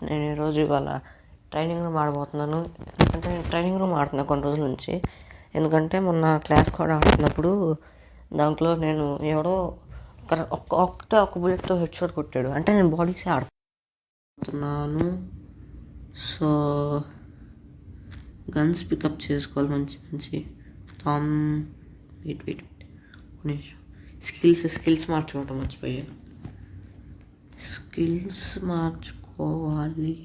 నేను ఈరోజు ఇవాళ ట్రైనింగ్ రూమ్ ఆడబోతున్నాను. ఎందుకంటే నేను ట్రైనింగ్ రూమ్ ఆడుతున్నా కొన్ని రోజుల నుంచి. ఎందుకంటే మొన్న క్లాస్ కూడా ఆడుతున్నప్పుడు దాంట్లో నేను ఎవడో ఒక్క బుల్లెట్తో హెడ్ షాట్ కొట్టాడు. అంటే నేను బాడీసే ఆడుతున్నాను. సో గన్స్ పికప్ చేసుకోవాలి మంచి మంచి థామ్. వెయిట్ ఒక నిమిషం. స్కిల్స్ మార్చుకోవటం మర్చిపోయా. స్కిల్స్ మార్చుకోవాలి.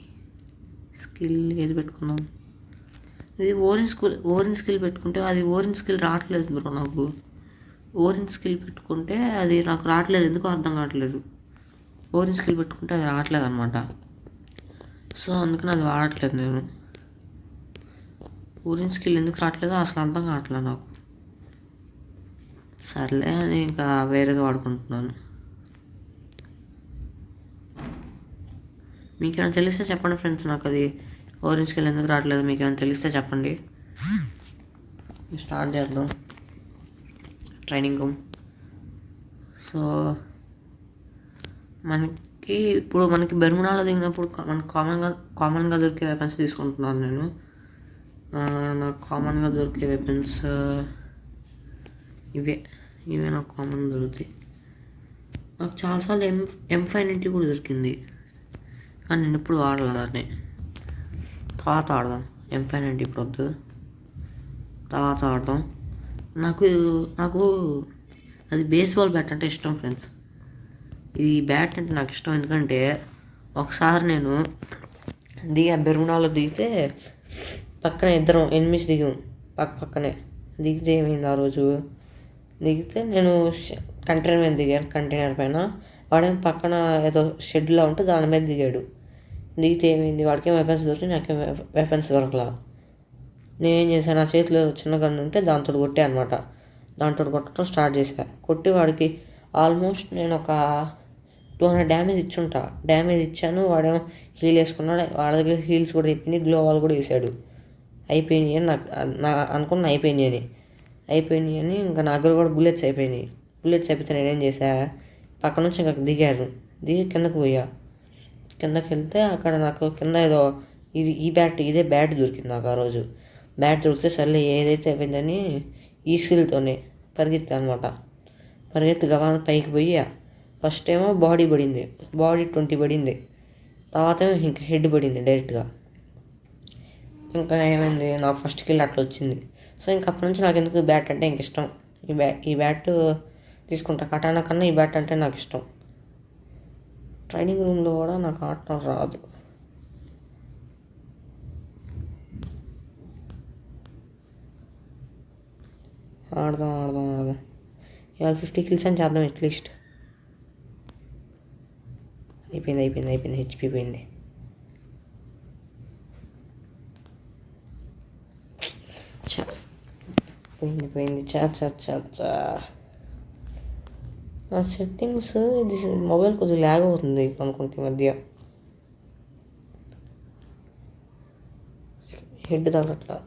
స్కిల్ ఏది పెట్టుకుందాం? ఇది ఓరెంజ్ స్కిల్ పెట్టుకుంటే అది ఓరెంజ్ స్కిల్ రావట్లేదు బ్రో. నాకు ఓరెంజ్ స్కిల్ పెట్టుకుంటే అది నాకు రావట్లేదు, ఎందుకో అర్థం కావట్లేదు. ఓరెంజ్ స్కిల్ పెట్టుకుంటే అది రావట్లేదు అనమాట. సో అందుకని అది వాడట్లేదు నేను. ఓరెంజ్ స్కిల్ ఎందుకు రావట్లేదో అసలు అర్థం కావట్లేదు నాకు. సర్లే అని ఇంకా వేరేది వాడుకుంటున్నాను. మీకేమైనా తెలిస్తే చెప్పండి ఫ్రెండ్స్. నాకు అది ఓరెంజ్ స్కిల్ ఎందుకు రావట్లేదు మీకేమైనా తెలిస్తే చెప్పండి. స్టార్ట్ చేద్దాం ట్రైనింగ్ రూమ్. సో మనకి బెర్ముడాలో దిగినప్పుడు మనకు కామన్గా దొరికే వెపన్స్ తీసుకుంటున్నాను నేను. నాకు కామన్గా దొరికే వెపన్స్ ఇవే నాకు కామన్ దొరుకుతాయి. నాకు చాలాసార్లు M590 కూడా దొరికింది, కానీ నేను ఎప్పుడు వాడలేదు దాన్ని. తర్వాత ఆడదాం. M590 ఇప్పుడు వద్దు, తర్వాత ఆడదాం. నాకు అది బేస్బాల్ బ్యాట్ అంటే ఇష్టం ఫ్రెండ్స్. ఈ బ్యాట్ అంటే నాకు ఇష్టం ఎందుకంటే ఒకసారి నేను బెర్ముడాలో దిగితే పక్కన ఇద్దరం ఎనిమిస్ దిగాం పక్కనే. దిగితే ఏమైంది, ఆ రోజు దిగితే నేను కంటైనర్ మీద దిగాను. కంటైనర్ పైన వాడేం పక్కన ఏదో షెడ్లో ఉంటే దాని మీద దిగాడు. దిగితే ఏమైంది, వాడికేం వెపన్స్ దొరికి నాకేం వెపన్స్ దొరకలా. నేనేం చేశాను, నా చేతిలో చిన్న గన్ను ఉంటే దాంతో కొట్టే అనమాట. దాంతో కొట్టడం స్టార్ట్ చేశా. కొట్టి వాడికి ఆల్మోస్ట్ నేను ఒక 200 డ్యామేజ్ ఇచ్చాను. వాడేమో హీల్ వేసుకున్నాడు. వాడి దగ్గర హీల్స్ కూడా అయిపోయినాయి, గ్లో వాల్ కూడా వేసాడు. అయిపోయినాయి అని అనుకున్నా. అయిపోయినాయి అని ఇంకా నా దగ్గర కూడా బుల్లెట్స్ అయిపోతే నేనేం చేశా, పక్క నుంచి ఇంకా దిగి కిందకు పోయా. కిందకి వెళ్తే అక్కడ నాకు కింద ఏదో ఇదే బ్యాట్ దొరికింది నాకు. ఆ రోజు బ్యాట్ దొరికితే సర్లే ఏదైతే అయిపోయిందని ఈ స్కిల్తోనే పరిగెత్తి గవాన్ పైకి పోయా. ఫస్ట్ ఏమో బాడీ 20 పడింది. తర్వాత ఏమో ఇంకా హెడ్ పడింది డైరెక్ట్గా. ఇంకా ఏమైంది, నాకు ఫస్ట్ కిల్ అట్లా వచ్చింది. సో ఇంక అప్పటి నుంచి నాకు ఎందుకు బ్యాట్ అంటే ఇంక ఇష్టం. ఈ బ్యాట్ తీసుకుంటా. కటానా కన్నా ఈ బ్యాట్ అంటే నాకు ఇష్టం. ట్రైనింగ్ రూమ్లో కూడా నాకు ఆడటం రాదు. ఆడదాం ఇవాళ 50 కిల్స్ అని చేద్దాం అట్లీస్ట్. అయిపోయింది. హెచ్పి పోయింది. పోయింది. చా నా సెట్టింగ్స్ ఇది మొబైల్ కొద్దిగా ల్యాగ్ అవుతుంది అనుకుంటే ఈ మధ్య. హెడ్ తగలట్లా.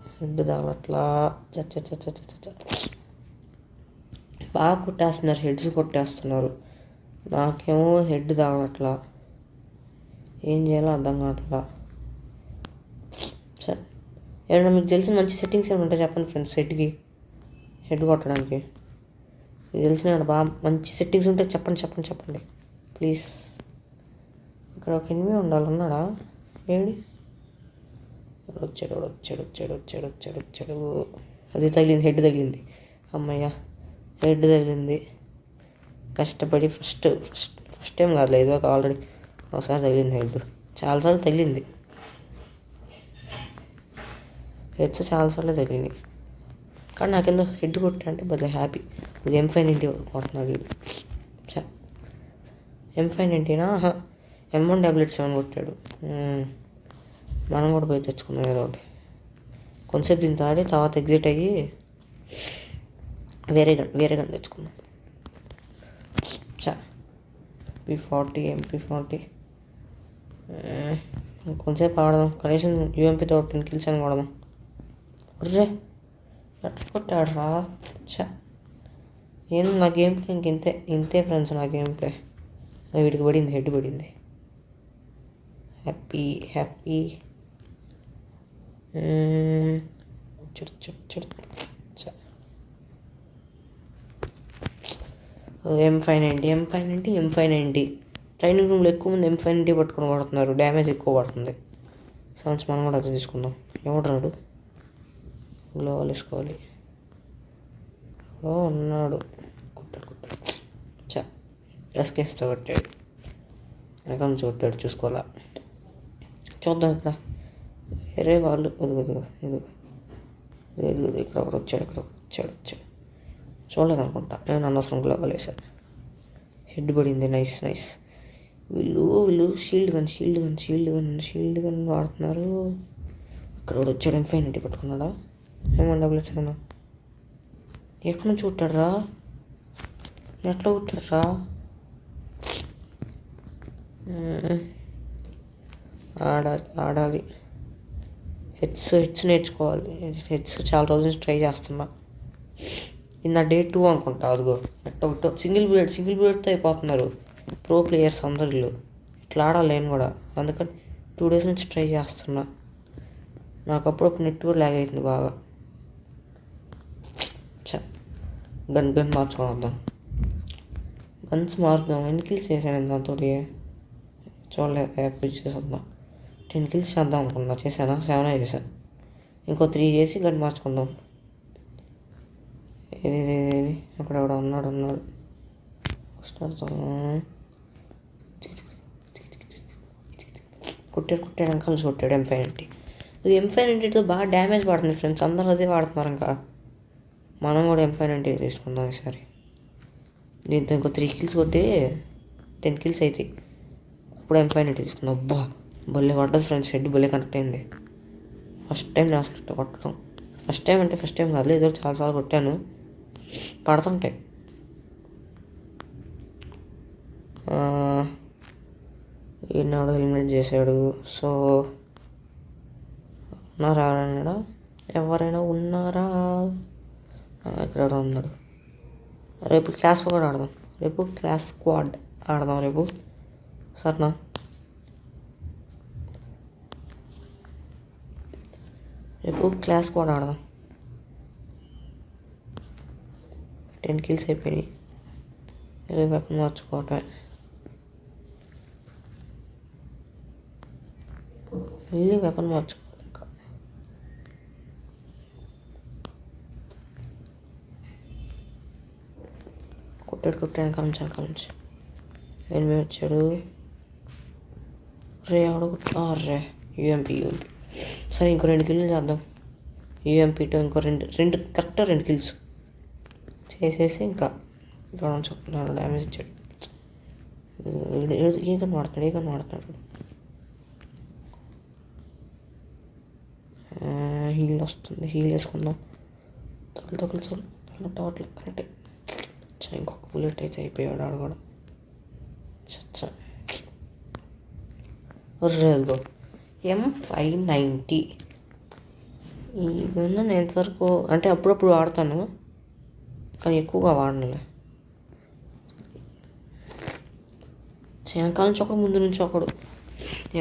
బాగా కొట్టేస్తున్నారు, హెడ్స్ కొట్టేస్తున్నారు. నాకేమో హెడ్ తగలట్లా. ఏం చేయాలో అర్థం కావట్లా. సరే, ఏమన్నా మీకు తెలిసిన మంచి సెట్టింగ్స్ ఏమంటే చెప్పండి ఫ్రెండ్స్. హెడ్ కొట్టడానికి మీకు తెలిసిన బాగా మంచి సెట్టింగ్స్ ఉంటే చెప్పండి ప్లీజ్. ఇక్కడ ఒక ఎనిమిది ఉండాలన్నాడా? ఏమిటి వచ్చాడు. అది తగిలింది, హెడ్ తగిలింది. అమ్మయ్య, హెడ్ తగిలింది. కష్టపడి ఫస్ట్ టైం కాదులే, ఇదివరకు ఆల్రెడీ ఒకసారి తగిలింది హెడ్. చాలాసార్లు తగిలింది హెడ్స్, చాలాసార్లు తగిలింది. కానీ నాకెందుకు హెడ్ కొట్టా అంటే బదులు హ్యాపీ. M590 కొడుతున్నాడు వీడు. M590 M177 కొట్టాడు. మనం కూడా పోయి తెచ్చుకున్నాం ఏదో ఒకటి. కొంతసేపు దీంతో ఆడి తర్వాత ఎగ్జిట్ అయ్యి వేరే గన్ తెచ్చుకున్నాం. MP40 కొంతసేపు ఆడదాం. కనీసం UMPతో 10 కిల్స్ అని కొడదాం. రే ఎట్లా కొట్టాడు రా. ఏంది నా గేమ్ ప్లే ఇంతే ఫ్రెండ్స్. నా గేమ్ ప్లే వీడికి పడింది, హెడ్ పడింది. Happy happy. చెడు చెడు చెడు. M590 ట్రైనింగ్ రూమ్లో ఎక్కువ మంది M590 పట్టుకొని కొడుతున్నారు. డ్యామేజ్ ఎక్కువ పడుతుంది. సౌండ్స్ మనం కూడా అది తీసుకుందాం. ఎవడు రాడు, గ్లోవల్ వేసుకోవాలి. ఉన్నాడు, కొట్టాడు. ఎస్కేస్తో కొట్టాడు, వెనక నుంచి కొట్టాడు. చూసుకోవాలా, చూద్దాం. ఇక్కడ వేరే వాళ్ళు ఇదిగో ఇక్కడ ఒకటి వచ్చాడు. చూడలేదు అనుకుంటా, నేను అనవసరం గ్లోవల్ వేసాను. హెడ్ పడింది. నైస్. వీళ్ళు షీల్డ్ గన్ వాడుతున్నారు. ఇక్కడ కూడా వచ్చాడు. M590 పట్టుకున్నాడా? ఏమన్నా డబ్బులు వచ్చాను. ఎక్కడి నుంచి కొట్టాడురా? ఎట్లా కొట్టాడురా? ఆడాలి. హెడ్స్ నేర్చుకోవాలి. హెడ్స్ చాలా రోజుల నుంచి ట్రై చేస్తున్నా. ఇది డే 2 అనుకుంటా. అదిగో ఎట్టో సింగిల్ బుల్లెట్తో అయిపోతున్నారు ప్రో ప్లేయర్స్ అందరిలో. ఇట్లా ఆడాలి నేను కూడా, అందుకని 2 days నుంచి ట్రై చేస్తున్నా. నాకు అప్పుడప్పుడు నెట్ కూడా ల్యాగ్ అవుతుంది బాగా. గన్ మార్చుకొని వద్దాం. గన్స్ మారుద్దాం. ఎన్ని కిల్స్ చేశాను దాంతో? చూడలేదు, యాప్ చేసేద్దాం. 10 kills చేద్దాం అనుకున్నా. చేశానా? 7 చేశాను. ఇంకో 3 చేసి గన్ మార్చుకుందాం. ఇది అక్కడ కూడా ఉన్నాడు. కొట్టాడు వెనకాల నుంచి కొట్టాడు. M590 ఇది M590తో బాగా డ్యామేజ్ పడుతుంది ఫ్రెండ్స్. అందరూ అదే వాడుతున్నారు. ఇంకా మనం కూడా M590 తీసుకుందాం ఈసారి. దీంతో ఇంకో 3 kills కొట్టి 10 kills అవుతాయి. అప్పుడు M590 తీసుకుందాం. అబ్బా భలే పడ్డది ఫ్రెండ్స్. హెడ్ భలే కనెక్ట్ అయింది. ఫస్ట్ టైం లాస్ట్ కొట్టడం. ఫస్ట్ టైం కాదు, ఏదో చాలాసార్లు కొట్టాను. పడుతుంటాయి. ఈనాడు ఎలిమినేట్ చేశాడు. సో ఉన్నారా? ఎవరైనా ఉన్నారా? ఇక్కడ ఉన్నాడు. రేపు క్లాస్ కూడా ఆడదాం. రేపు క్లాస్ స్క్వాడ్ ఆడదాం రేపు. సరేనా? రేపు క్లాస్ స్క్వాడ్ ఆడదాం. 10 kills అయిపోయినాయి. వెపన్ మార్చుకోవటం. వెపన్ మార్చుకోవాలి. ఇంకా కొట్టాడు వెనకాల నుంచి. ఎనిమిది వచ్చాడు. రే యూఎంపీ. సరే ఇంకో 2 kills చేద్దాం. యూఎంపీతో ఇంకో కరెక్ట్గా 2 kills చేసేసి ఇంకా చూడాలి. డ్యామేజ్ ఇచ్చాడు. ఏ గన్ వాడుతున్నాడు. హీల్ వస్తుంది. హీల్ వేసుకుందాం. తగులు టవర్లు కరెక్ట్. ఇంకొక బుల్లెట్ అయితే అయిపోయాడు ఆడు కూడా. అదిగో M590. ఈ గన్ నేను ఎంతవరకు అంటే అప్పుడప్పుడు వాడతాను, కానీ ఎక్కువగా వాడనులే. వెనకాల నుంచి ఒకడు, ముందు నుంచి ఒకడు.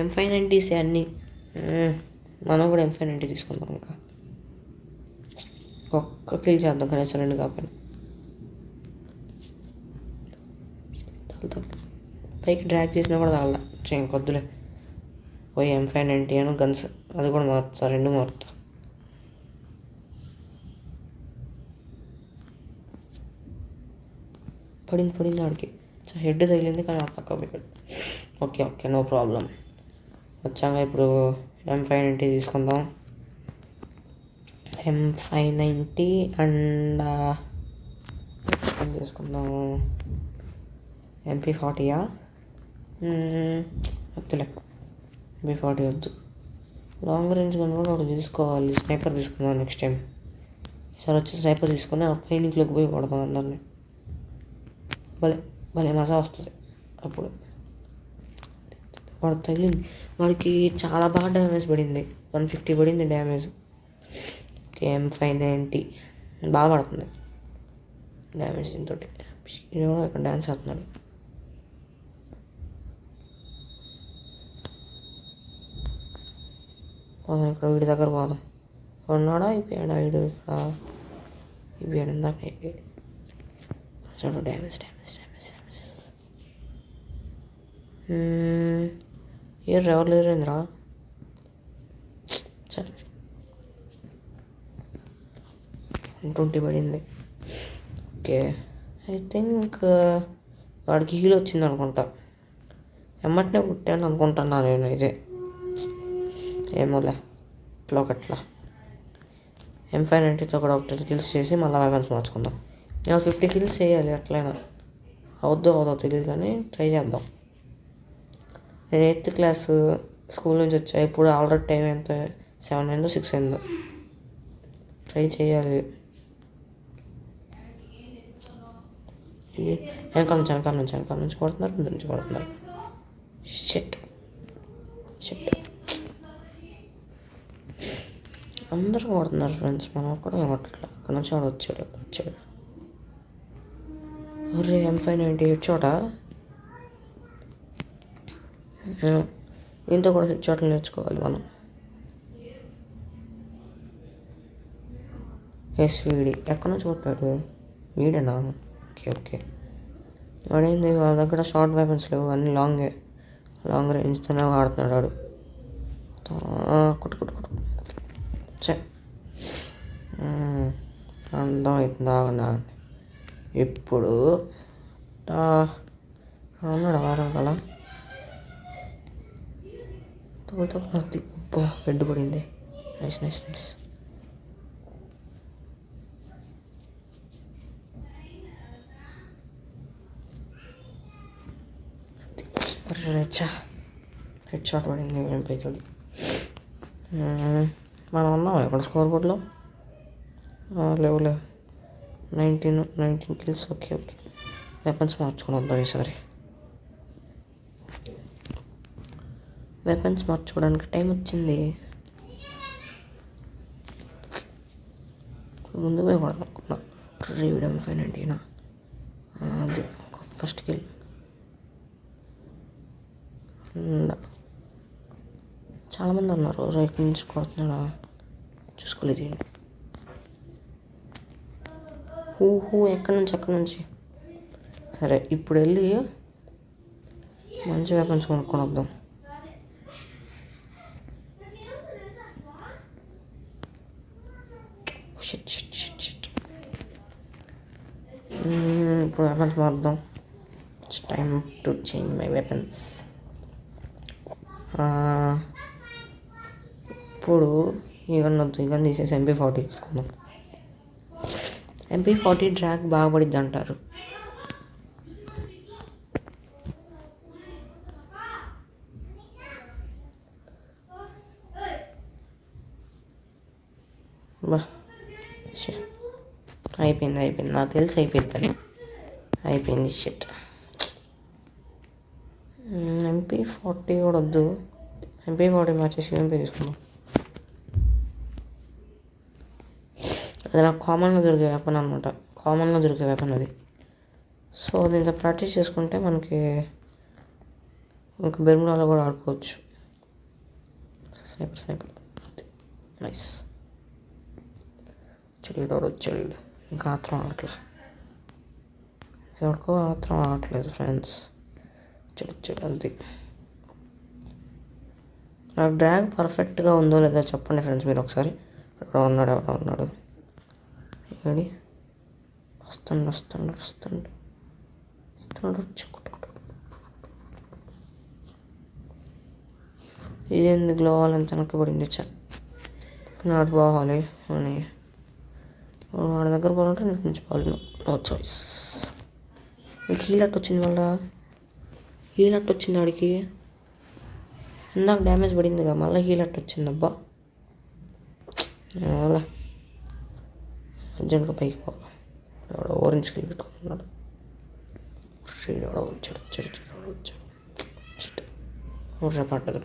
M590 అన్నీ. మనం కూడా M590 తీసుకుందాం. ఇంకా ఒక్క కిల్ చేద్దాం, కనీసం 2 కాకపోయినా. పైకి డ్రాగ్ చేసినా కూడా తగల. ఇంకొద్దులే. పోయి M590 గన్స్ అది కూడా మారుతా. 2 మారుతా. పడింది ఆడికి. హెడ్ తగిలింది, కానీ ఆ పక్క పోయాడు. Okay no problem. వచ్చాక ఇప్పుడు M590 తీసుకుందాం. M590 అండ్ ఏం తీసుకుందాము? MP40. వద్దులే, MP40 వద్దు. లాంగ్ రేంజ్ గన్ కూడా ఒకటి తీసుకోవాలి. స్నైపర్ తీసుకుందాం నెక్స్ట్ టైం. ఈసారి వచ్చి స్నైపర్ తీసుకుని ఆ క్లినిక్లోకి పోయి కొడదాం అందరినీ. భలే మజా వస్తుంది అప్పుడు. వాడు తగిలింది. వాడికి చాలా బాగా డ్యామేజ్ పడింది. 150 పడింది డ్యామేజ్. M590 బాగా పడుతుంది డ్యామేజ్ దీంతో. ఇక్కడ డ్యాన్స్ ఆడుతున్నాడు. పోదాం, ఇక్కడ వీడి దగ్గర పోదాం. ఉన్నాడా అయిపోయాడా వీడు? ఇక్కడ అయిపోయాడు, ఇందాక అయిపోయాడు. చూడు డ్యామేజ్ డ్యామేజ్ డ్యామేజ్ డ్యామేజ్. ఎవరు లేరు ఏంద్రా? సరే 20 పడింది. ఓకే, ఐ థింక్ వాడికి హీల్ వచ్చింది అనుకుంటా. ఎమ్మటనే పుట్టాను అనుకుంటున్నా నేను. ఇదే ఏమోలే, ఇట్లా ఒకట్లా M590తో కూడా ఒక 10 కిల్స్ చేసి మళ్ళీ వెపన్స్ మార్చుకుందాం. నేను 50 కిల్స్ చేయాలి ఎట్లయినా. అవుద్దో తెలియదు కానీ ట్రై చేద్దాం. నేను 8th క్లాస్ స్కూల్ నుంచి వచ్చా. ఇప్పుడు ఆల్రెడీ టైం ఎంత? 7 అయిందో 6 అయిందో. ట్రై చేయాలి. వెనకాల నుంచి కొడుతున్నారు, ముందు నుంచి కొడుతున్నారు. షిట్ అందరూ కొడుతున్నారు ఫ్రెండ్స్, మనం కూడా కొట్టట్లా. అక్కడ నుంచి వాడు వచ్చాడు. అరే M590 హెడ్ షాటా? దీంతో కూడా హెడ్ షాట్లు నేర్చుకోవాలి మనం. వీడి ఎక్కడి నుంచి కొట్టాడు? వీడేనా? ఓకే. వాడేంది, వాళ్ళ దగ్గర షార్ట్ వెపన్స్ లేవు, అన్నీ లాంగ్ రేంజ్తోనే ఆడుతున్నాడు వాడు. కొట్టు అందం అవుతుందా? ఇప్పుడు ఉన్నాడు వారం కల తోలుతో హెడ్ పడింది. నైస్. హెడ్ షాట్ పడింది ఎంపైతోడి. మనం ఉన్నాం ఇక్కడ స్కోర్ బోర్డ్లో. లేవులే, 19 కిల్స్. ఓకే. వెపన్స్ మార్చుకొని వద్దాం ఈసారి. వెపన్స్ మార్చుకోవడానికి టైం వచ్చింది. ముందు పోయి కొడదాం అనుకున్నా. M590 అది ఫస్ట్ కిల్. చాలామంది ఉన్నారు. ఎక్కడి నుంచి కొడుతున్నాడా చూసుకోలేదు. ఎక్కడి నుంచి. సరే, ఇప్పుడు వెళ్ళి మంచి వెపన్స్ కొనుక్కొని వద్దాం. ఇప్పుడు వెపన్స్ మారుద్దాం. It's time to change my weapons. ఇప్పుడు ఈ గన్ తీసేసి MP40 తీసుకుందాం. MP40 డ్రాగ్ బాగా పడిద్ది అంటారు. అయిపోయింది. నాకు తెలిసి అయిపోయింది. షిట్. MP40 కూడా వద్దు. MP40 మార్చేసి UMP తీసుకుందాం. అది నాకు కామన్గా దొరికే వెపన్ అది. సో దీంతో ప్రాక్టీస్ చేసుకుంటే మనకి ఇంకా బెర్ముడాలో కూడా ఆడుకోవచ్చు. Sniper nice. వచ్చాడు. ఇంకా ఆత్రం ఆడట్లేదు ఫ్రెండ్స్. చెడు అంతే. నాకు డ్రాగ్ పర్ఫెక్ట్గా ఉందో లేదో చెప్పండి ఫ్రెండ్స్ మీరు ఒకసారి. ఎవడో ఉన్నాడు. ఏడి వస్తాడు. ఇదేంది గ్లోవాల్ ఎంత వెనకబడింది. నాటు పోవాలి అని వాడి దగ్గర పోవాలంటే నీకు నుంచి పోవాలి. No choice. నీకు హీలట్ వచ్చింది. మళ్ళీ హీలట్ వచ్చింది వాడికి. ఇందాక డ్యామేజ్ పడిందిగా, మళ్ళీ హీలట్ వచ్చింది. అబ్బా, అలా అర్జెంట్గా పైకి పోవాలి. ఎవడో ఓరెంజ్ స్కిల్ పెట్టుకున్నాడు. వచ్చాడు.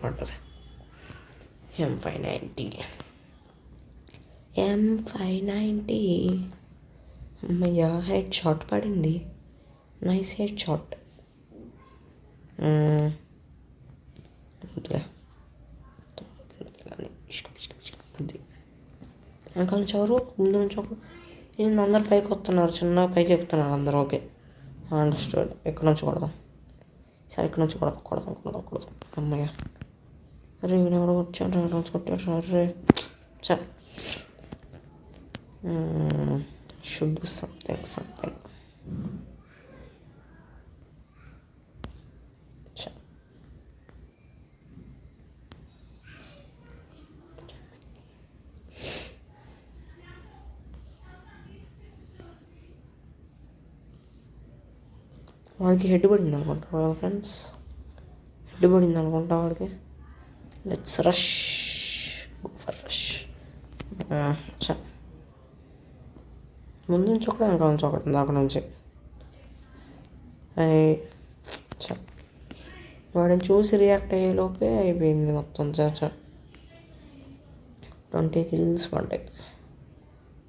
పడ్డది. M590 అమ్మయ్యా, హెడ్ షాట్ పడింది. Nice head shot. వెనకాల నుంచి ఎవరు ముందు నుంచి ఒక ఏంది అందరు పైకి వస్తున్నారు, చిన్నగా పైకి ఎక్కుతున్నారు అందరూ. Okay understood. ఎక్కడి నుంచి కొడదాం సరే, ఇక్కడ నుంచి కొడదాం. అమ్మయ్య, అరే ఈయన ఎవడో వచ్చాడు, ఎక్కడి నుంచి కొట్టాడు అరే. సరే షుడ్ డూ సంథింగ్. వాడికి హెడ్ పడింది అనుకుంటా ఫ్రెండ్స్, వాడికి. Let's rush, go for rush. ముందు నుంచి ఒకటి వెనకాల నుంచి ఒకటి దాకా నుంచి. వాడిని చూసి రియాక్ట్ అయ్యే లోపే అయిపోయింది మొత్తం. 20 kills పడ్డాయి.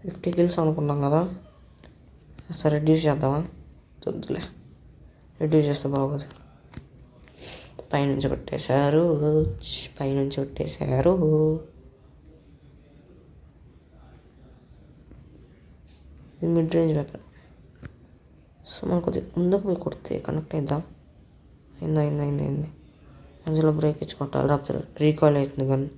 50 kills అనుకున్నాం కదా. సరే రెడ్యూస్ చేద్దామా? వద్దులే, రెడ్యూస్ చేస్తే బాగోదు. పైనుంచి కొట్టేశారు. ఇది మిడ్ రేంజ్ వెపన్. సో మనం కొద్దిగా ముందుకు పోయి కొడితే కనెక్ట్ అయిద్దాం. అయింది. మధ్యలో బ్రేక్ ఇచ్చి కొట్టాలి, లేకపోతే రీకాల్ అవుతుంది. కానీ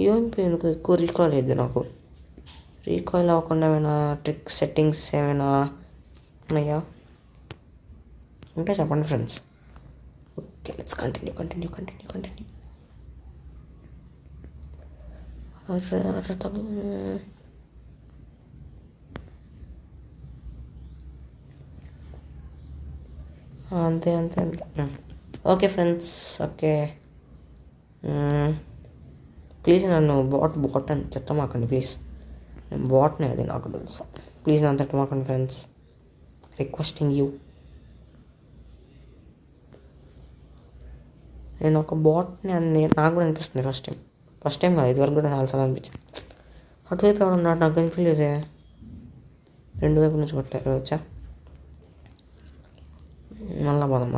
యూఎంపీ ఎందుకు ఎక్కువ రీకాల్ అయ్యింది నాకు. రీకాల్ అవ్వకుండా ఏమైనా ట్రిక్ సెట్టింగ్స్ ఏమైనా ఉన్నాయా? ఉంటే చెప్పండి ఫ్రెండ్స్. Okay let's continue. అంతే. Okay friends, okay. ప్లీజ్ నన్ను బాట్ అని తిట్టమాకండి ప్లీజ్. నేను బాట్నే, అది నాకు తెలుసు. ప్లీజ్ నన్ను తిట్టమాకండి ఫ్రెండ్స్, రిక్వెస్టింగ్ యూ. నేను ఒక బాట్ని అని నాకు కూడా అనిపిస్తుంది ఫస్ట్ టైం కాదు, ఇదివరకు కూడా చాలా అనిపించింది. అటువైపు ఎవడున్నాడు నాకు కనిపించలేదే. 2 వైపు నుంచి కొట్టారు. వచ్చా మళ్ళా పోదాం.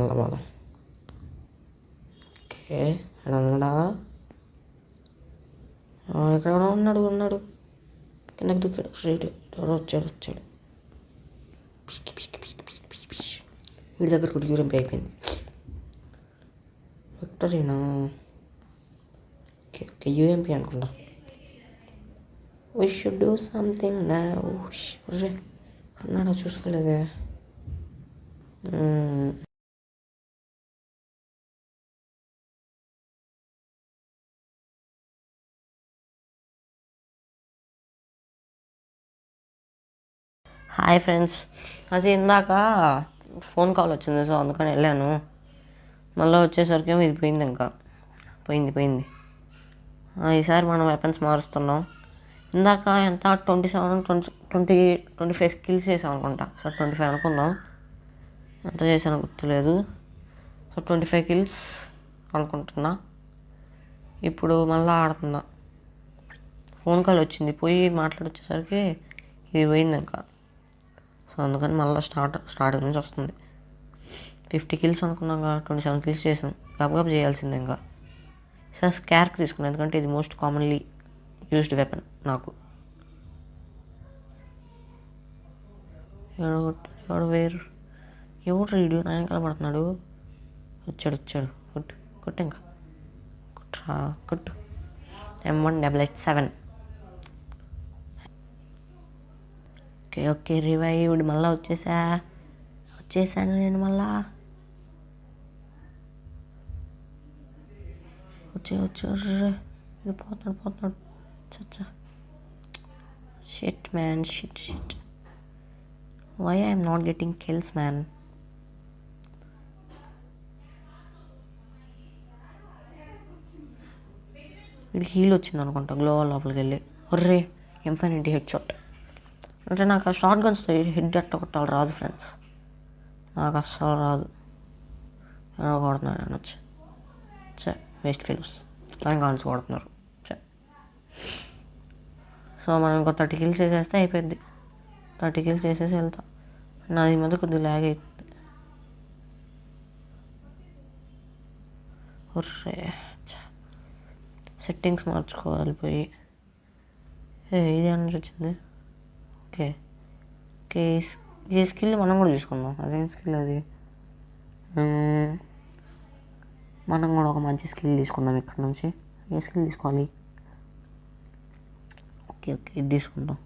ఓకే అన్నాడా? ఇక్కడ ఉన్నాడు. కిందకి దుక్కాడు. రైట్ ఎవడో వచ్చాడు. వీడి దగ్గర కూడా యూరింపై అయిపోయింది. విక్టరీనా? ఓకే యూఎంపీ అనుకుంటా. We should do something now. రే అన్నాడా? చూసుకోలేదే. హాయ్ ఫ్రెండ్స్, అది ఇందాక ఫోన్ కాల్ వచ్చింది, సో అందుకని వెళ్ళాను. మళ్ళీ వచ్చేసరికి ఇది పోయింది. ఇంకా పోయింది. ఈసారి మనం వెపన్స్ మారుస్తున్నాం. ఇందాక ఎంత 25 kills చేసాం అనుకుంటా. సో 25 అనుకుందాం, ఎంత చేసానో గుర్తులేదు. సో 25 kills అనుకుంటున్నా. ఇప్పుడు మళ్ళీ ఆడుతున్నా. ఫోన్ కాల్ వచ్చింది, పోయి మాట్లాడొచ్చేసరికి ఇది పోయింది ఇంకా. సో అందుకని మళ్ళీ స్టార్ట్ నుంచి వస్తుంది. 50 kills అనుకున్నాక 27 kills చేసాం. గబగబ చేయాల్సిందే ఇంకా. సార్ స్కార్క్ తీసుకున్నాను, ఎందుకంటే ఇది మోస్ట్ కామన్లీ యూజ్డ్ వెపన్ నాకు. ఎవడు రీడు నా వెనకాల పడుతున్నాడు. వచ్చాడు. కొట్టు ఇంకా కొట్టు. M188-7. Okay revived. మళ్ళీ వచ్చేసాను నేను. మళ్ళా పోతున్నాడు. చచ్చా shit man, shit. Why I'm not getting kills man? వీడికి హీల్ వచ్చింది అనుకుంటా గ్లోవల్ లోపలికి వెళ్ళి. ఒర్రే M590 హెడ్ షాట్. అంటే నాకు ఆ షార్ట్ గన్స్తో హెడ్ అట్ట కొట్టాలి రాదు ఫ్రెండ్స్, నాకు అస్సలు రాదు. కొడుతున్నాడు అని వచ్చి వేస్ట్ ఫెలోస్ అని కాల్చి కొడుతున్నారు. సో మనం ఇంకో 30 kills చేసేస్తే అయిపోయింది. 30 kills చేసేసి వెళ్తాం. నాది మధ్య కొద్దిగా ల్యాగ్ అవుతుంది. సెట్టింగ్స్ మార్చుకోవాలి పోయి. ఇది అని వచ్చింది. ఓకే ఓకే, ఈ స్కిల్ మనం కూడా తీసుకుందాం. అదేం స్కిల్ అది? మనం కూడా ఒక మంచి స్కిల్ తీసుకుందాం ఇక్కడ నుంచి. ఏ స్కిల్ తీసుకోవాలి? ఓకే ఓకే, ఇది తీసుకుందాం.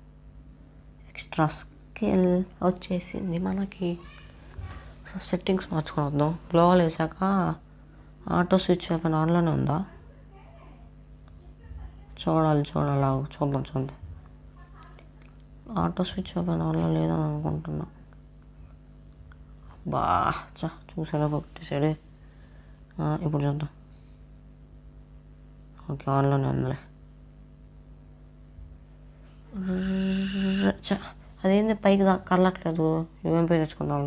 ఎక్స్ట్రా స్కిల్ వచ్చేసింది మనకి. సో సెట్టింగ్స్ మార్చుకొని వద్దాం. గ్లోవల్ వేసాక ఆటో స్విచ్ వెపన్ ఆన్లోనే ఉందా? చూడాలి చూద్దాం. ఆటో స్విచ్ వెపన్ ఆన్లో లేదని అనుకుంటున్నా. బా చూసాడా కొట్టేసాడే. ఇప్పుడు చూద్దాం. ఓకే, ఆన్లోనే ఉందిలే. అదేంది పైకి కదలట్లేదు? యూఎంపీ తెచ్చుకుందాం.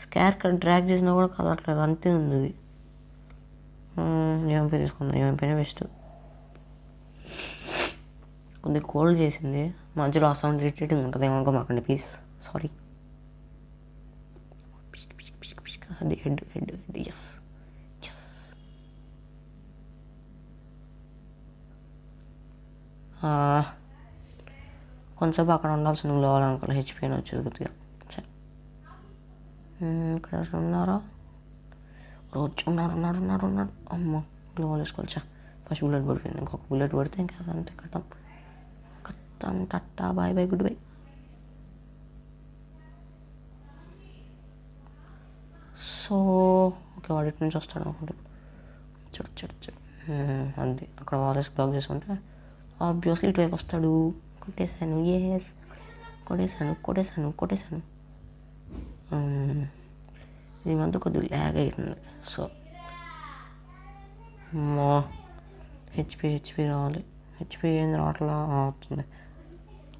స్కార్ డ్రాగ్ చేసినా కూడా కదలట్లేదు, అంతే ఉంది అది. యూఎంపీ తీసుకుందాం. యూఎంపీనే బెస్ట్. కొద్దిగా కోల్డ్ చేసింది మధ్యలో, ఆ సౌండ్ ఇరిటేటింగ్ ఉంటుంది. ఏమనుకో మాకండి ప్లీజ్, సారీ. అది హెడ్. ఎస్ కొంచెంసేపు అక్కడ ఉండాల్సిన కావాలనుకోవాలి. హెచ్పీ అని వచ్చేది కొద్దిగా. ఇక్కడ ఉన్నారా? రోజు ఉన్నాడు. అమ్మ గ్లోవల్ వేసుకోవచ్చా? ఫస్ట్ బుల్లెట్ పడిపోయింది. ఇంకొక బుల్లెట్ పడితే ఇంకా అంతే కథం. టట్టా bye good bye. So okay, వాడి నుంచి వస్తాడు అనుకుంటే. చూడు అంతే. అక్కడ వాలెస్ బ్లాక్ చేసుకుంటే ఆబ్వియస్లీ ఇటువైపు వస్తాడు. కొట్టేశాను. ఎస్ కొట్టేశాను. ఈ మధ్య కొద్దిగా ల్యాగ్ అవుతుంది. సో హెచ్పి రావాలి. హెచ్పి ఏంది రావట్లా? అవుతుంది.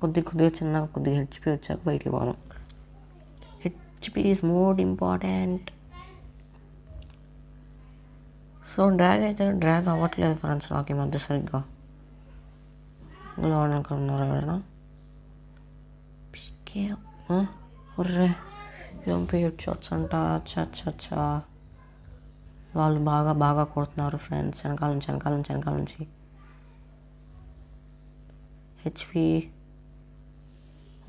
కొద్దిగా చిన్నగా హెచ్పి వచ్చాక బయటికి పోదాం. HP is more important. So drag అవ్వట్లేదు ఫ్రెండ్స్ నాకు ఈ మధ్య సరిగ్గా. ఉన్నారా ఎవరైనా? ఒర్రే యూఎంపీ హెడ్ షాట్స్ అంట. అచ్చా వాళ్ళు బాగా కొడుతున్నారు ఫ్రెండ్స్. వెనకాల నుంచి హెచ్పి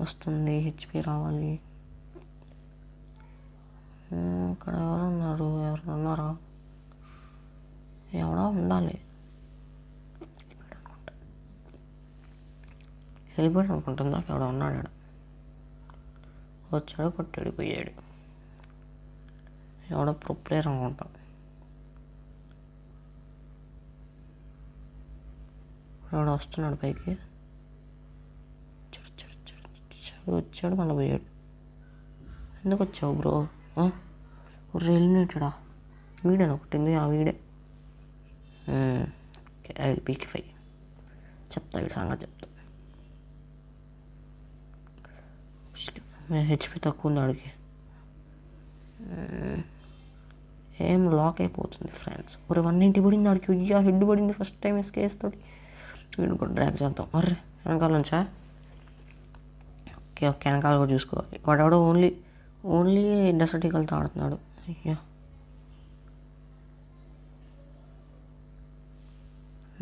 వస్తుంది. హెచ్పి రావాలి. ఇక్కడ ఎవరున్నారా? ఎవడో ఉండాలి. హెలిపేడ్ అనుకుంటుందా? ఎవడో ఉన్నాడు. వచ్చాడు, కొట్టాడు, పోయాడు. ఎవడో ప్రో ప్లేయర్ అనుకుంటా. ఎవడో వస్తున్నాడు పైకి. వచ్చాడు మళ్ళీ పోయాడు. ఎందుకు వచ్చావు బ్రో? ఎలిమినేటెడా? వీడేనా కొట్టింది? వీడే. పీకి 5 చెప్తా, వీడి సంగతి చెప్తా. హెచ్పి తక్కువ ఉంది ఆడికి. ఏం లాక్ అయిపోతుంది ఫ్రెండ్స్. 190 పడింది ఆడికి. హెడ్ పడింది ఫస్ట్ టైం ఎస్కేస్ తోటి. వీడు కూడా డ్రాగ్ చేద్దాం. వెనకాల నుంచా? ఓకే వెనకాల కూడా చూసుకోవాలి. వాడెవడో ఓన్లీ డెసర్టికల్తో ఆడుతున్నాడు. అయ్యా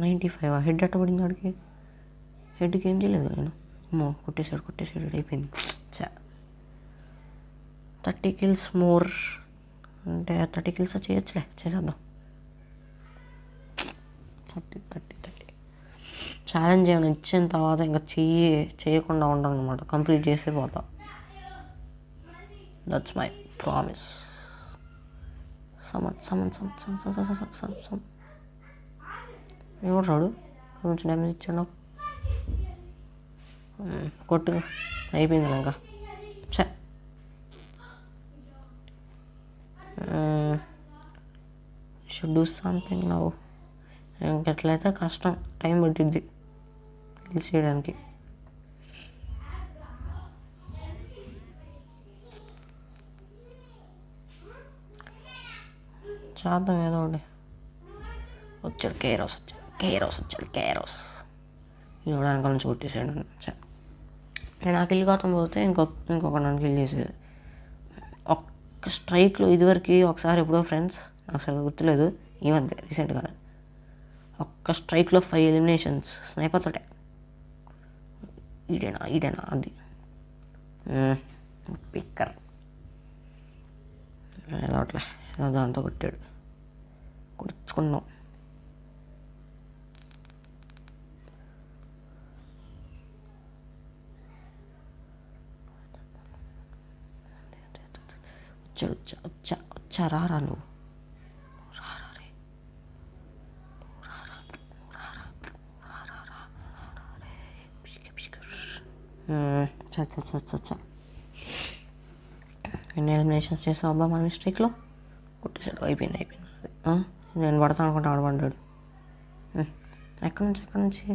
95 హెడ్ అట్ట పడింది ఆడికి. హెడ్కి ఏం చేయలేదు నేను. అమ్మో కొట్టేసాడు. అయిపోయింది. 30 kills మోర్ అంటే 30 kills చేయొచ్చులే. చేసేద్దాం. 30 ఛాలెంజ్ ఏమైనా ఇచ్చిన తర్వాత ఇంకా చేయకుండా ఉండను అనమాట. కంప్లీట్ చేసే పోతా. That's my promise. సమన్ ఎవరు రాడు? కొంచెం డ్యామేజ్ ఇచ్చాడు నాకు. కొట్టు అయిపోయింది ఇంకా. Should do something now. ఇంకెట్లయితే కష్టం, టైం పట్టిద్ది కిల్ చేయడానికి. చేద్దాం ఏదో ఒకటి. వచ్చాడు కేరోస్. ఇవ్వడానికి వెనకాల నుంచి కొట్టేసాడు. నేను ఆ కిల్ కాతం పోతే ఇంకొక నన్ను కిల్ చేసేది. ఒక్క స్ట్రైక్లో ఇదివరకు ఒకసారి ఎప్పుడో ఫ్రెండ్స్, నాకు సరిగ్గా గుర్తులేదు, ఈ మధ్య రీసెంట్గా ఒక్క స్ట్రైక్లో 5 ఎలిమినేషన్స్ స్నైపర్ తోటే. ఈడేనా అది పిక్కర్ ఏదో అట్లా ఏదో దాంతో కొట్టాడు, కొడుచుకున్నాం. వచ్చా రారా నువ్వు, చచ్చా ఎన్ని ఎలిమినేషన్స్ చేసావు అబ్బా మన మిస్టేక్లో. కొట్టేసాడు, అయిపోయింది. నేను పడతాను అనుకుంటా, ఆడపడ్డాడు. ఎక్కడి నుంచి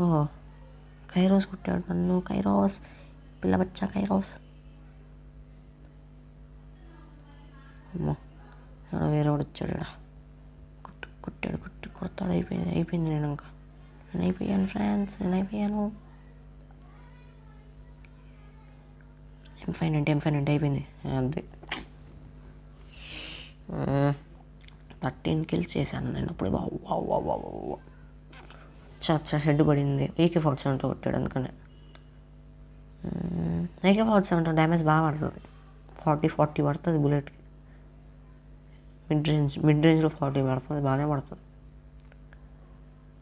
ఓహో కైరోస్ కొట్టాడు నన్ను. కైరోస్ పిల్ల బచ్చా కైరోస్. అమ్మో ఎవడో వేరే వాడు వచ్చాడు. కొడతాడు. అయిపోయింది. నేను అయిపోయాను ఫ్రెండ్స్, అయిపోయాను. M5 అయిపోయింది అంతే. 13 kills చేశాను నేను అప్పుడు. చచ్చా హెడ్ పడింది. AK-47 కొట్టాడు అందుకనే. AK-47 డ్యామేజ్ బాగా పడుతుంది, 40 పడుతుంది బుల్లెట్కి. మిడ్ రేంజ్లో 40 పడుతుంది, బాగానే పడుతుంది.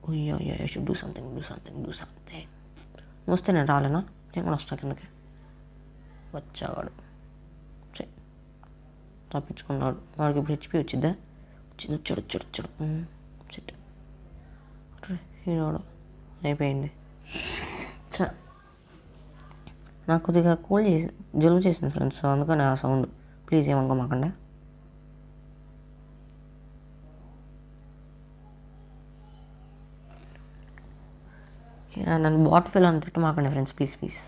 అయ్యో షుడ్ డూ సంథింగ్. వస్తే నేను రాలేనా? నేను కూడా వస్తా కిందకి. వచ్చావాడు తప్పించుకున్నాడు. వాడికి ఇప్పుడు HP వచ్చాడు. హీరోడు అయిపోయింది. నాకు కొద్దిగా జలుబు చేసింది ఫ్రెండ్స్, అందుకని ఆ సౌండ్ ప్లీజ్ ఏమనుకోమాకండి. నన్ను బాట్ ఫెయిల్ అని తిట్టమాకండి friends, please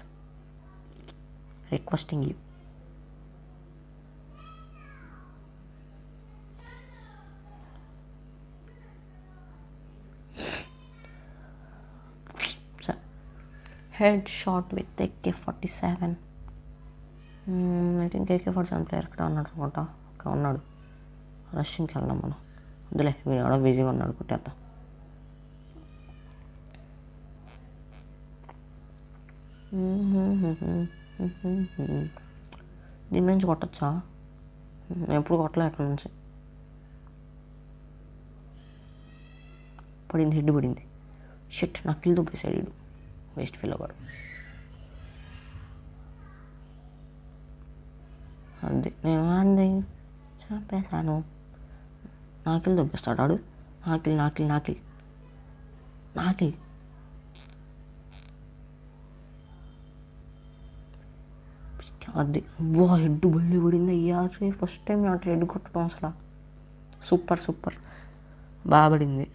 requesting you. Head shot with AK-47. I think AK-47 player ఇక్కడ ఉన్నాడు అనుకుంటా. ఉన్నాడు. రష్యన్కి వెళ్దాం మనం. వద్దులే, మీరు ఎవడో బిజీగా ఉన్నాడు, కొట్టేద్దాం. దీని నుంచి కొట్టచ్చా? నేను ఎప్పుడు కొట్టలే అట్ల నుంచి. హెడ్ పడింది. షిట్, నా కిల్ దొబ్బేసాడు వీడు, వేస్ట్ ఫీల్ అవ్వడు. అది నేను అంది చంపేశాను. నా కిల్ దొబ్బేస్తాడు వాడు. నాకిల్ అది. హెడ్ బల్లి పడింది అయ్యా. ఫస్ట్ టైం అట్లా హెడ్ కొట్టడం అసలు సూపర్ బాగా పడింది.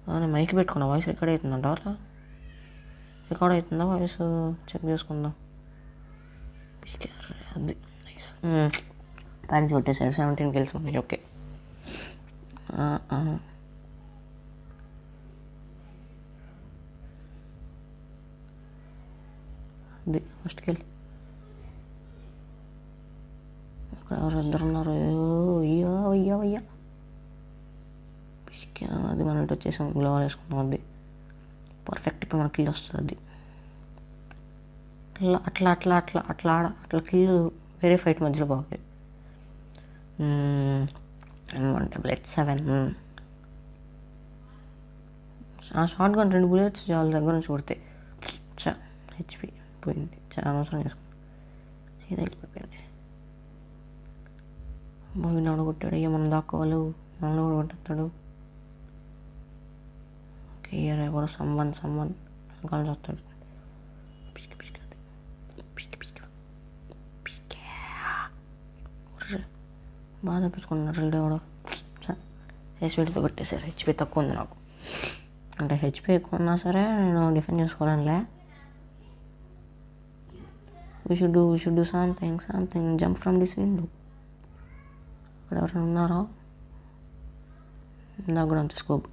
నేను మైక్ పెట్టుకున్నా, వాయిస్ రికార్డ్ అవుతుందంట. అట్లా రికార్డ్ అవుతుందా వాయిస్ చెక్ చేసుకుందాం. అది ప్యారెంట్స్ కొట్టేసారు. 17 kills ఉన్నాయి. ఓకే అది ఫస్ట్ కిల్. ఎవరు ఇద్దరు ఉన్నారు. అయ్యా అది మనం ఇటు వచ్చేసాం. గ్లోవల్ వేసుకున్నాం. అది పర్ఫెక్ట్. ఇప్పుడు మనకి కిల్ వస్తుంది. అది అట్లా కిల్ వేరే ఫైట్ మధ్యలో బాగుంది. M177 ఆ షార్ట్ గన్ 2 bullets చాలా దగ్గర నుంచి కొడితే HP పోయింది. చాలా అవసరం చేసుకున్నాం. సీదా వెళ్ళిపోయింది. మూవీ నాడు కొట్టాడు. అయ్యా మనం దాక్కోవాలి, మనలో కూడా కొట్టేస్తాడు. ఓకే ఎవరు సమ్మన్ కాల్ చేస్తాడు. బాగా తప్పించుకున్నాడు రీడెవడో. HP కొట్టేశారు. HP తక్కువ ఉంది నాకు. అంటే HP ఎక్కువ ఉన్నా సరే నేను defend చేసుకోవాలనిలే. we should do something. Jump from this window. అక్కడ ఎవరైనా ఉన్నారా? నాకు కూడా అంత స్కోప్.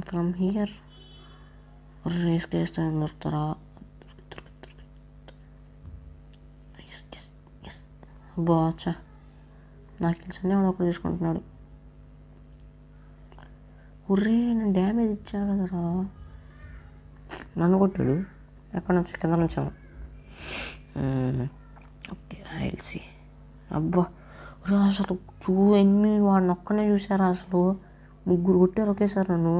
ఫ్రమ్ హియర్ రేస్ కేస్తాను దొరుకుతారా? బాచా నాకు తెలిసి వాడు ఒకరు చూసుకుంటున్నాడు. ఉర్రే నేను డ్యామేజ్ ఇచ్చా కదరా. నన్ను కొట్టాడు ఎక్కడి నుంచి, కింద నుంచేమో. ఓకే ఐల్సి. అబ్బా అసలు 2 వాడిని ఒక్కనే చూసారా, అసలు 3 కొట్టారు ఒకేసారి నన్ను.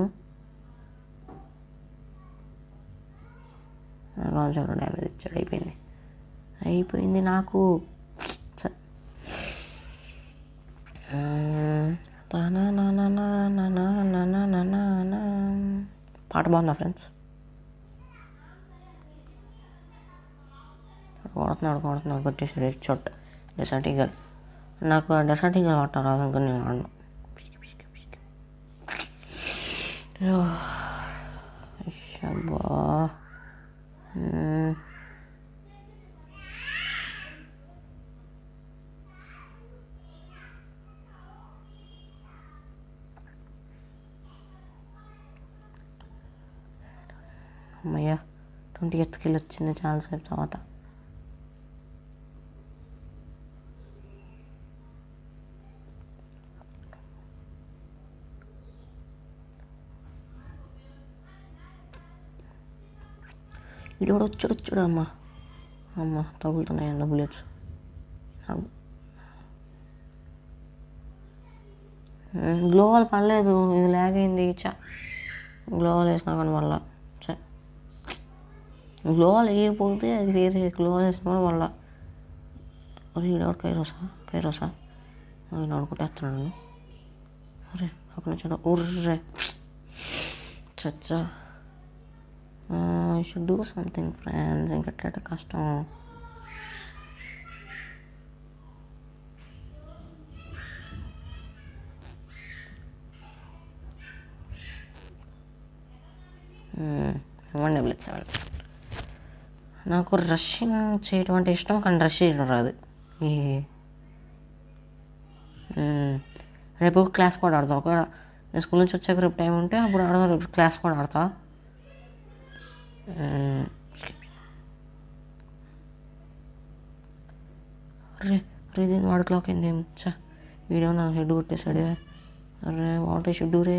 లాంచర్ డ్యామేజ్ ఇచ్చాడు. అయిపోయింది నాకు. పాట బాగుందా ఫ్రెండ్స్? కొడుతున్నాడు కొట్టేసాడు చోట. Desert Eagle. నాకు డెసర్ట్ ఈగల్ ఆట రాదు అనుకుని నేను ఆడను. అబ్బా అమ్మయ్య 20th కిల్ వచ్చింది చాలాసేపు తర్వాత. ఇది కూడా వచ్చాడు అమ్మ తగులుతున్నాయి అన్న బుల్లెట్స్. గ్లోవల్ పడలేదు, ఇది ల్యాగ్ అయింది. గ్లోవల్ వేసినా కానీ మళ్ళా గ్లోవల్ వేయకపోతే అది వేరే, గ్లోవల్ వేసిన మళ్ళా ఈడెవడు కైరోసా ఈయన కొట్టేస్తున్నాడు. అరే అక్కడ నుంచి ఉర్రే చచ్చా. I should do something friends. ఇంకట్లయితే కష్టం. నాకు రష్యింగ్ చేయడం అంటే ఇష్టం, కానీ రష్ చేయడం రాదు. రేపు క్లాస్ కూడా ఆడతా. ఒకవేళ నేను స్కూల్ నుంచి వచ్చాక రేపు టైం ఉంటే అప్పుడు ఆడదాం. రేపు క్లాస్ కూడా ఆడతా. అరే దీన్ని వాడు క్లాక్ అయింది ఏం వీడియో నా హెడ్ కొట్టేశాడే. అరే వాట్ ఐ షుడ్ డూ రే.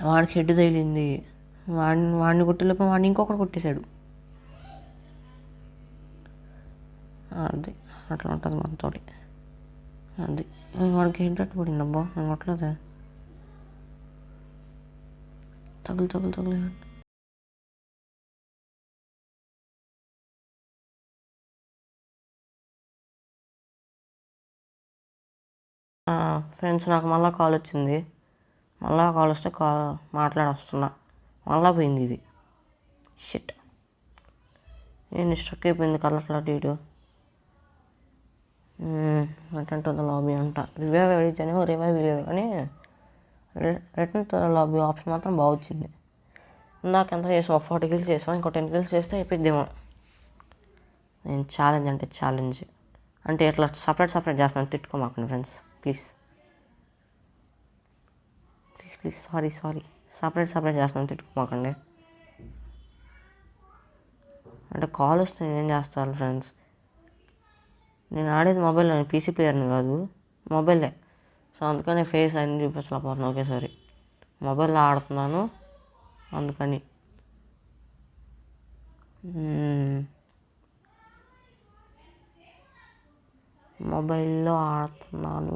వాడికి హెడ్ తగిలింది. వాడిని కొట్టేలోపు వాడిని ఇంకొకటి కొట్టేశాడు. అది అట్లా ఉంటుంది మనతోటి. అది వాడికి హెడ్ అట్టు పడింది. అబ్బా నేను కొట్టలేదే. తగులు ఫ్రెండ్స్, నాకు మళ్ళీ కాల్ వచ్చింది. కాల్ వస్తే మాట్లాడొస్తున్నా. మళ్ళీ పోయింది ఇది. షిట్, ఏంటి స్ట్రక్ అయిపోయింది. కలర్ఫుల్ అటు ఇటు. రిటర్న్ టు ద లాబీ అంట. రివైవ్ అడిగితేనేమో రివైవ్ లేదు, కానీ return to the lobby option మాత్రం బాగా వచ్చింది. ఇందాక ఎంత చేసాం, 40 kills చేసాం. ఇంకో 10 kills చేస్తే అయిపోద్దేమో. నేను ఛాలెంజ్ అంటే ఇట్లా సపరేట్ చేస్తాను. తిట్టుకోమాకండి ఫ్రెండ్స్, ప్లీజ్. సారీ సపరేట్ చేస్తాను, తిట్టుకోమాకండి. అంటే కాల్ వస్తే నేనేం చేస్తాను ఫ్రెండ్స్. నేను ఆడేది మొబైల్లో, పీసీ ప్లేయర్ని కాదు, మొబైలే. సో అందుకని ఫేస్ అన్ని చూపించలేకపోతున్నాను ఒకేసారి. మొబైల్లో ఆడుతున్నాను అందుకని. మొబైల్లో ఆడుతున్నాను.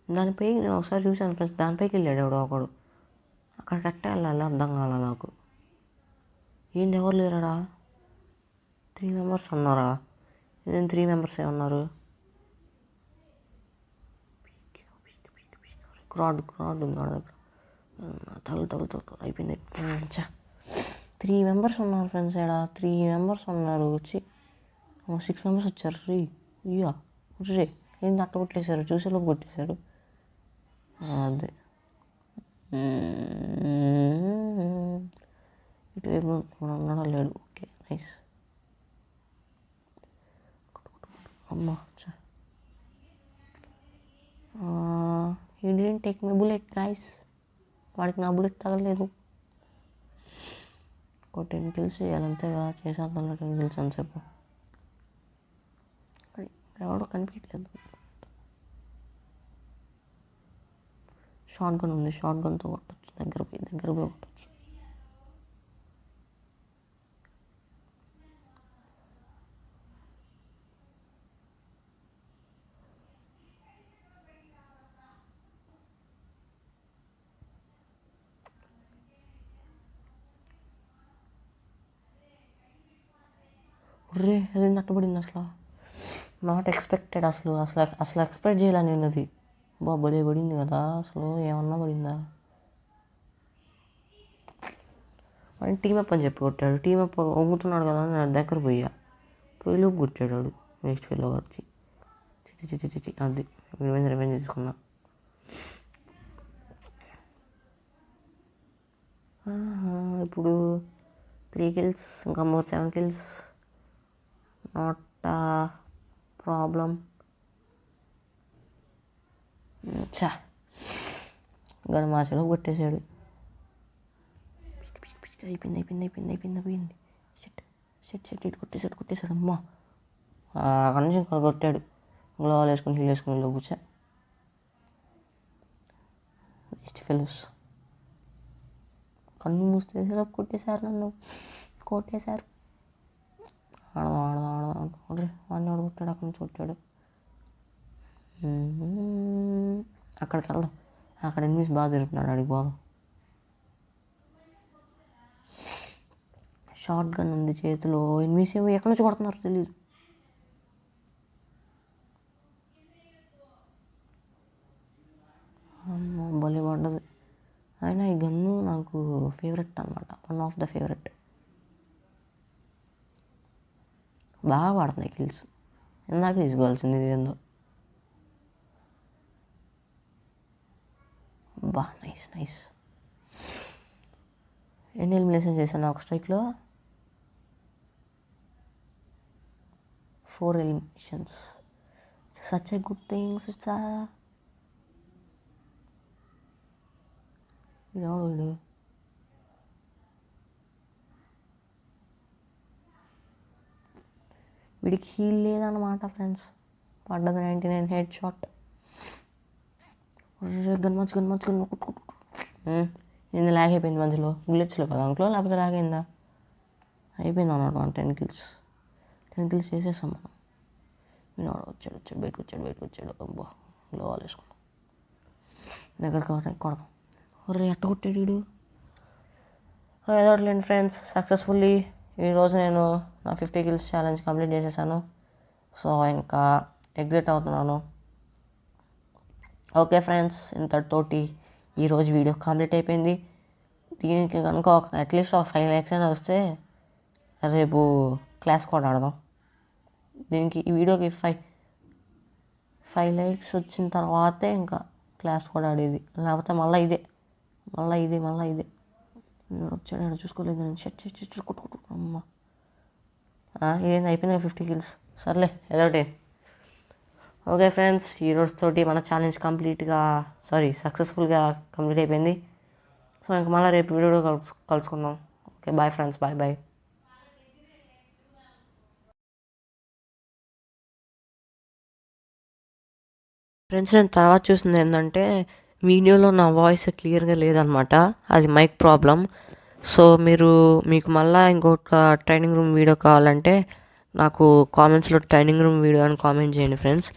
దానిపై నేను ఒకసారి చూశాను ఫ్రెండ్స్. దానిపైకి వెళ్ళాడు ఎవడో ఒకడు. అక్కడ కట్టే వెళ్ళాలి, అర్థం కాలే నాకు. ఏంది ఎవరు లేరాడా? 3 members ఉన్నారా? నేను 3 members ఉన్నారు. క్రాడ్ ఉంది వాడి దగ్గర. తగులు అయిపోయింది. 3 members ఉన్నారు ఫ్రెండ్స్. ఇక్కడ 3 members ఉన్నారు. వచ్చి 6 members వచ్చారు. రే ఏంది అట్ట కొట్టేశారు, చూసేలోపు కొట్టేశారు. అదే ఇటువైపు ఉన్నాడా లేడు. Okay nice. అమ్మా he didn't take my bullet guys. వాడికి నా బుల్లెట్ తగలేదు. ఒక 10 kills చేయాలి అంతేగా, చేసేద్దాం 10 kills అంతసేపు. ఎవడో కనిపించలేదు. షార్ట్ గన్ ఉంది, షార్ట్ గన్తో కొట్టచ్చు, దగ్గర పోయి కొట్టచ్చు. రే అది నట్టబడింది అసలు, నాట్ ఎక్స్పెక్టెడ్. అసలు ఎక్స్పెక్ట్ చేయాల నేను అది. భలే పడింది కదా, అసలు ఏమన్నా పడిందా. వాడిని టీమప్ అని చెప్పి కొట్టాడు. టీమప్ వంగుతున్నాడు కదా, నేను దగ్గర పోయి లోపు కొట్టాడు వాడు. వేస్ట్ ఫెయిల్ వచ్చి చిచి అది రివెంజ్ తీసుకున్నా. ఇప్పుడు 3 kills, ఇంకా more 7 kills, not problem. Gun మాచలో కొట్టేశాడు. అయిపోయింది. షెట్ ఇటు కొట్టేశాడు. అమ్మా అక్కడి నుంచి ఇంకా కొట్టాడు. గ్లోవాల్ వేసుకుని హీల్ వేసుకుని కూర్చా. Waste fellows. కన్ను మూస్తే కొట్టేశారు నన్ను, కొట్టేశారు. ఆడదాం వాడిని వాడు కొట్టాడు, అక్కడి నుంచి కొట్టాడు. అక్కడికి వెళ్దాం, అక్కడ ఎనిమిస్ బాగా జరుగుతున్నాడు, అడిగి పోదాం. షార్ట్ గన్ ఉంది చేతిలో, ఎనిమిస్ ఏమో ఎక్కడి నుంచి కొడుతున్నారో తెలియదు. అమ్మో భలే పడ్డది. అయినా ఈ గన్ను నాకు ఫేవరెట్ అనమాట, వన్ ఆఫ్ ద ఫేవరెట్. బాగా పడుతున్నాయి కిల్స్. ఇందాక తీసుకోవాల్సింది ఇది ఏందో. బా నైస్. ఎన్ని ఎలిమినేషన్ చేశాను ఒక స్ట్రైక్లో? 4 eliminations. Such a good thing. వీడు వీడికి హీల్ లేదన్నమాట ఫ్రెండ్స్. పడ్డది 99 హెడ్ షాట్. గన్మంచు ఇది లాగ్ అయిపోయింది మధ్యలో. బుల్లెట్స్లో కదా అంట్లో, లేకపోతే లాగ్ అయిందా? అయిపోయింది అన్నమాట. 10 kills చేసేసాం మనం. మీరు వచ్చాడు బయటకు వచ్చాడు. అబ్బా గ్లోవాల్ వేసుకున్నాం. దగ్గర కొడదాం. ఒరే ఎట్ట కొట్టాడు వీడు. ఏదోట్లేండి ఫ్రెండ్స్, సక్సెస్ఫుల్లీ ఈరోజు నేను నా 50 kills ఛాలెంజ్ కంప్లీట్ చేసేసాను. సో ఇంకా ఎగ్జిట్ అవుతున్నాను. ఓకే ఫ్రెండ్స్, ఇంతటితోటి ఈరోజు వీడియో కంప్లీట్ అయిపోయింది. దీనికి కనుక అట్లీస్ట్ ఒక 5 likes అయినా వస్తే రేపు క్లాస్ కూడా ఆడదాం. దీనికి ఈ వీడియోకి 5 likes వచ్చిన తర్వాతే ఇంకా క్లాస్ కూడా ఆడేది, లేకపోతే మళ్ళీ ఇదే. వచ్చాడు చూసుకోలేదు నేను. షట్ కొట్టు అమ్మ. ఇదేంది అయిపోయింది 50 kills. సర్లే ఏదోటి. ఓకే ఫ్రెండ్స్, ఈరోజుతోటి మన ఛాలెంజ్ సక్సెస్ఫుల్గా కంప్లీట్ అయిపోయింది. సో ఇంక మళ్ళీ రేపు వీడియో కలుసుకుందాం. Okay bye friends, bye. Friends, నేను తర్వాత చూసింది ఏంటంటే వీడియోలో నా వాయిస్ క్లియర్గా లేదనమాట. అది మైక్ ప్రాబ్లం. సో మీకు మళ్ళీ ఇంకొక ట్రైనింగ్ రూమ్ వీడియో కావాలంటే నాకు కామెంట్స్లో ట్రైనింగ్ రూమ్ వీడియో అని కామెంట్ చేయండి ఫ్రెండ్స్.